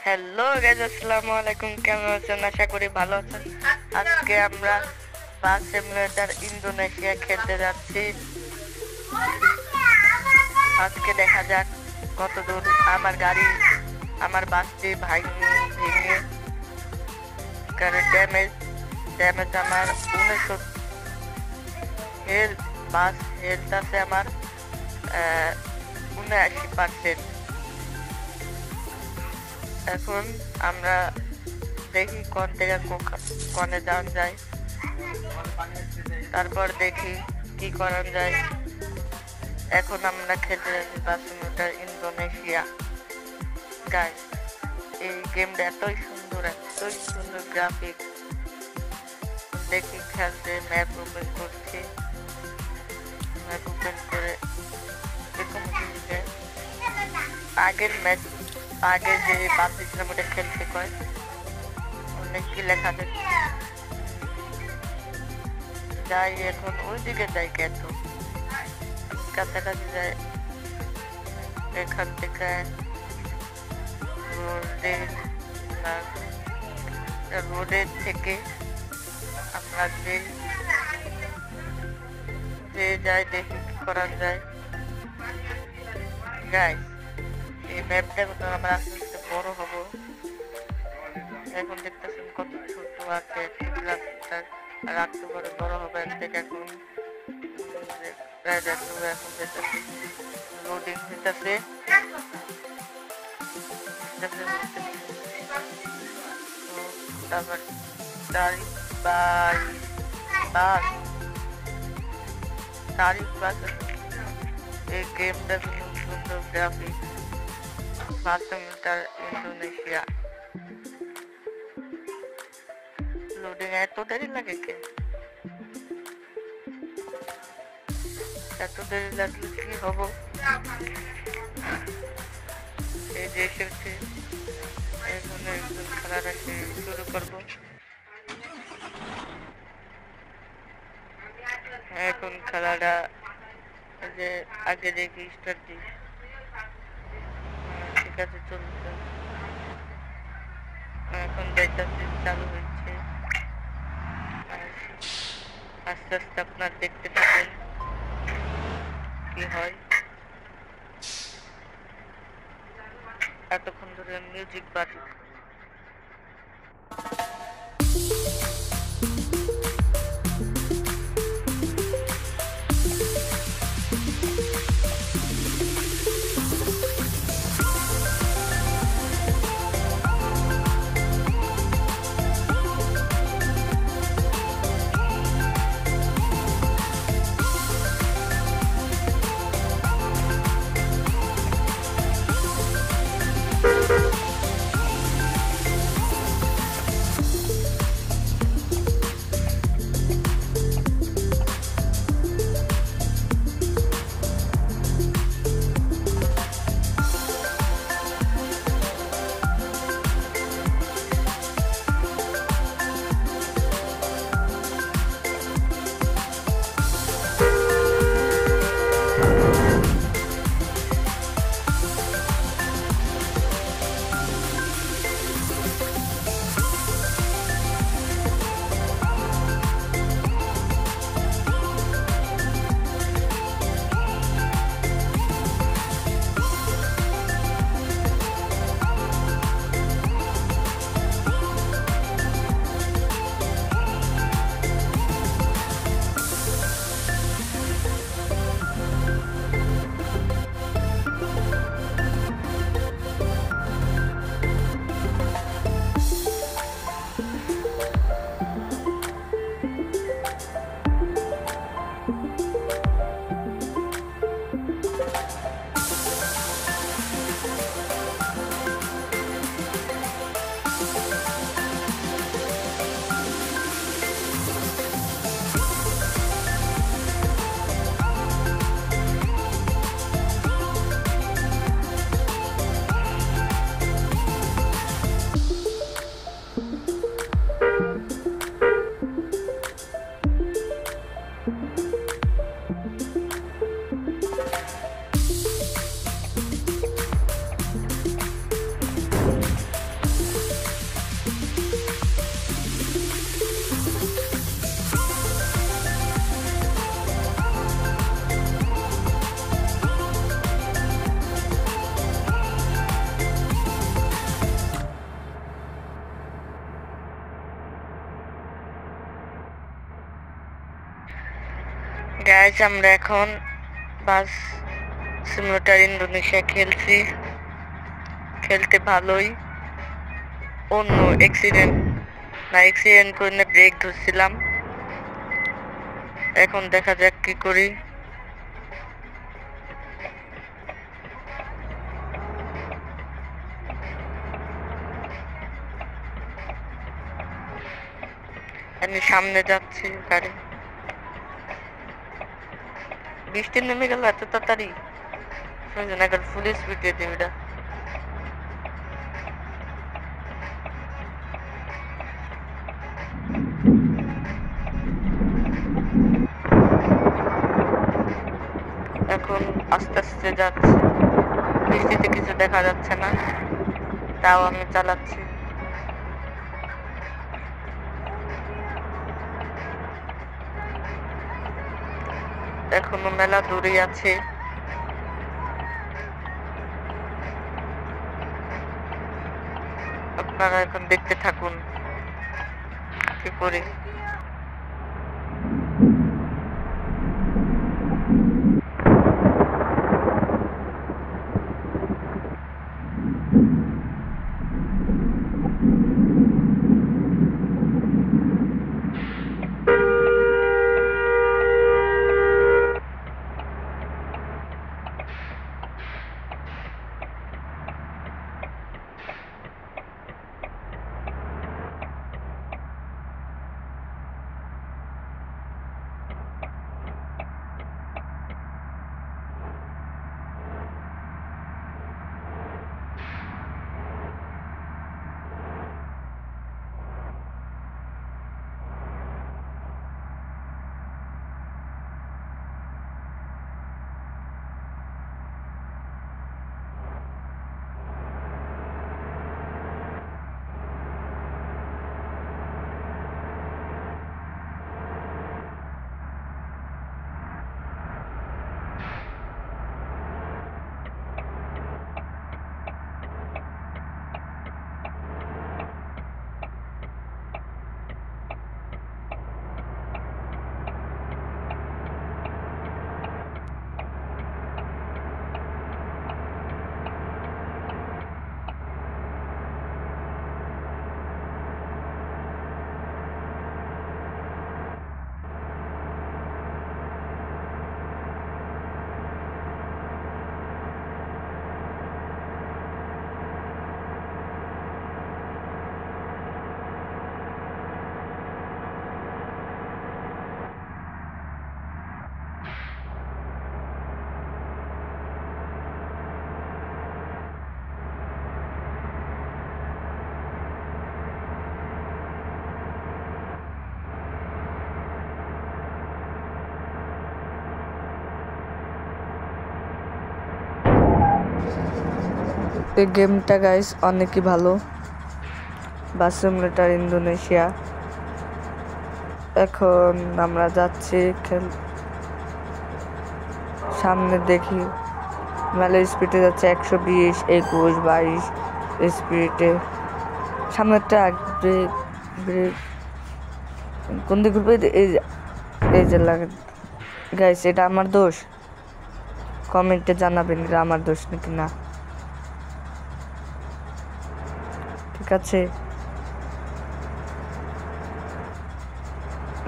Hello guys, আসসালামু আলাইকুম। কেমন আছেন? আশা করি ভালো আছেন। আজকে আমরা বাস সিমুলেটর ইন্দোনেশিয়া খেলতে যাচ্ছি। আজকে দেখা যাক কত দূর আমার বাসটি ভেঙে ড্যামেজ ড্যামেজ আমার 69 বাস হেলথ আছে আমার 79%। এখন আমরা দেখি কোন থেকে কনে যাওয়া যায়, তারপর দেখি কি করা যায়। এখন আমরা খেলতে যাচ্ছি বাস সিমুলেটর ইন্দোনেশিয়া। গাইস, এই গেমটা এতই সুন্দর গ্রাফিক। দেখি খেলতে ম্যাপ ওপেন করছি। ম্যাপ ওপেন করে এরকম আগে যে 35 কিলোমিটার খেলতে কয়, অনেক কি লেখা দেখি। যাই এখন ওইদিকে যাই, কেত কাছাকাছি যাই। এখান থেকে রোডের থেকে আমরা যে যাই, দেখি কি করা যায়। গাইস, এই ম্যাপটা আমরা আস্তে আস্তে বড় হবো। এখন দেখতেছেন কত ছোট আছে, আর একটু করে বড় হবে। থেকে এখন লোডিং হইতেছে। তারপর এই গেমটা সুন্দর গ্রাফিক্স। বাস সিমুলেটর ইন্দোনেশিয়া। লোডিং এত দেরি লাগে কেন? এত দেরি লাগলে কি হবো? এই যে এসেছে, এখন একদম খেলাটা শুরু করবো। এখন খেলাটা যে আগে দেখি স্টার্ট দিই। ঠিক আছে, চলছে। এখন দেখতেছি চালু হয়েছে। আস্তে আস্তে আপনার দেখতে থাকেন কি হয়। এতক্ষণ ধরে মিউজিক বাজি। গাইস আমরা এখন বাস সিমুলেটর ইন্দোনেশিয়া খেলছি, খেলতে ভালোই। অন্য অ্যাক্সিডেন্ট করে ব্রেক ধরছিলাম। এখন দেখা যাক কি করি। আমি সামনে যাচ্ছি গাড়ি। বৃষ্টি নেমে গেল এত তাড়াতাড়ি, এখন ফুল স্পিডে দেবে। এখন আস্তে আস্তে যাচ্ছে, বৃষ্টিতে কিছু দেখা যাচ্ছে না, তাও আমি চালাচ্ছি। এখনো মেলা দূরে আছে। আপনারা এখন দেখতে থাকুন কি করি। এই গেমটা গাইস অনেকই ভালো, বাস সিমুলেটর ইন্দোনেশিয়া। এখন আমরা যাচ্ছি সামনে দেখি মেলা স্পিডে যাচ্ছে, 120, 21, 22 স্পিডে। সামনেটা ব্রেক ব্রেক কোন দিকে ঘুরবে? এই যে লাগে গাইস, এটা আমার দোষ? কমেন্টে জানাবেন এটা আমার দোষ নাকি না। ঠিক আছে,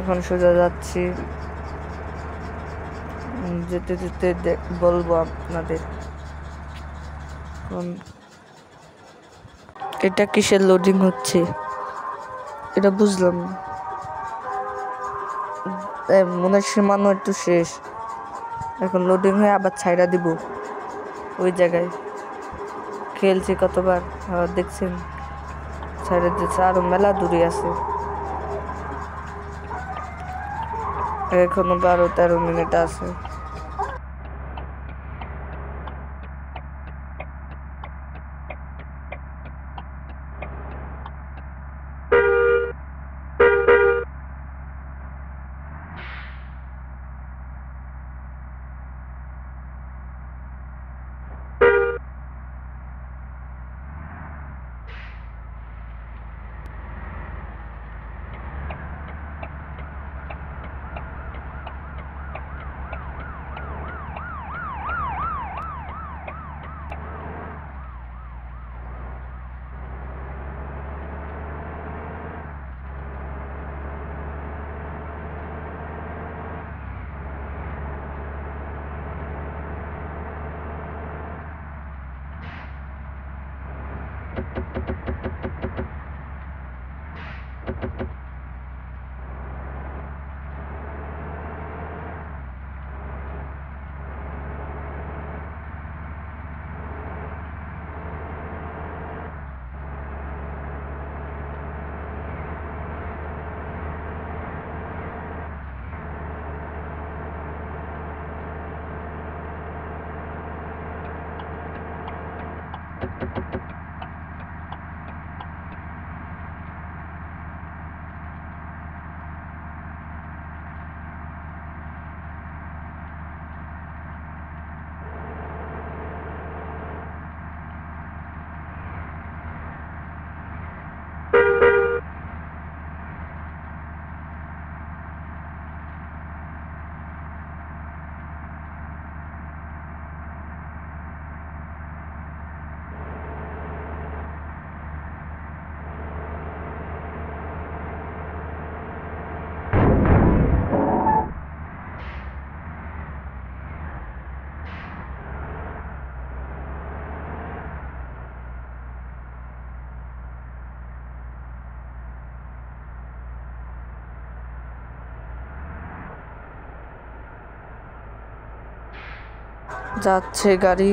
এখন সোজা যাচ্ছি। যেতে যেতে বলবো আপনাদের। এটা কিসের লোডিং হচ্ছে এটা বুঝলাম। মনে হয় সীমানো একটু শেষ, এখন লোডিং হয়ে আবার ছাইড়া দিব। ওই জায়গায় খেলছি কতবার, দেখছেন ছাইড়া দিচ্ছে, আরো মেলা দূরে আছে। এখনো 12-13 মিনিট আছে। যাচ্ছে গাড়ি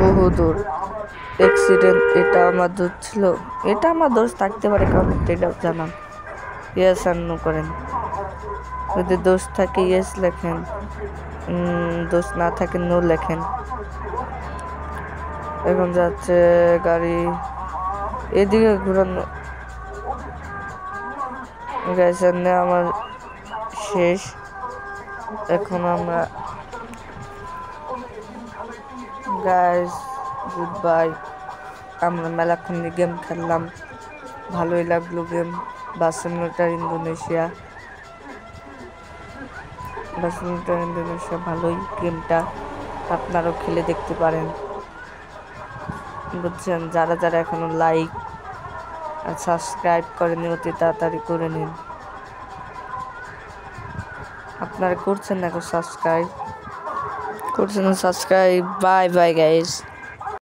বহুদূর। অ্যাক্সিডেন্ট, এটা আমার দোষ ছিল? এটা আমার দোষ থাকতে পারে, কারণ এটা জানান। ইয়েস আর নো করেন। যদি দোষ থাকে ইয়েস লেখেন, দোষ না থাকে নো লেখেন। এখন যাচ্ছে গাড়ি এদিকে ঘুরানো। গাইস আমার শেষ। এখন আমরা গাইস গুড বাই। আমরা মেলাক্ষণ গেম খেললাম, ভালোই লাগলো গেম। বাস সিমুলেটর ইন্দোনেশিয়া, বাস সিমুলেটর ইন্দোনেশিয়া ভালোই গেমটা, আপনারাও খেলে দেখতে পারেন, বুঝছেন। যারা যারা এখনো লাইক আর সাবস্ক্রাইব করেনি অতি তাড়াতাড়ি করে নিন। আপনারা করছেন না, সাবস্ক্রাইব করছেন না, সাবস্ক্রাইব। Bye bye guys.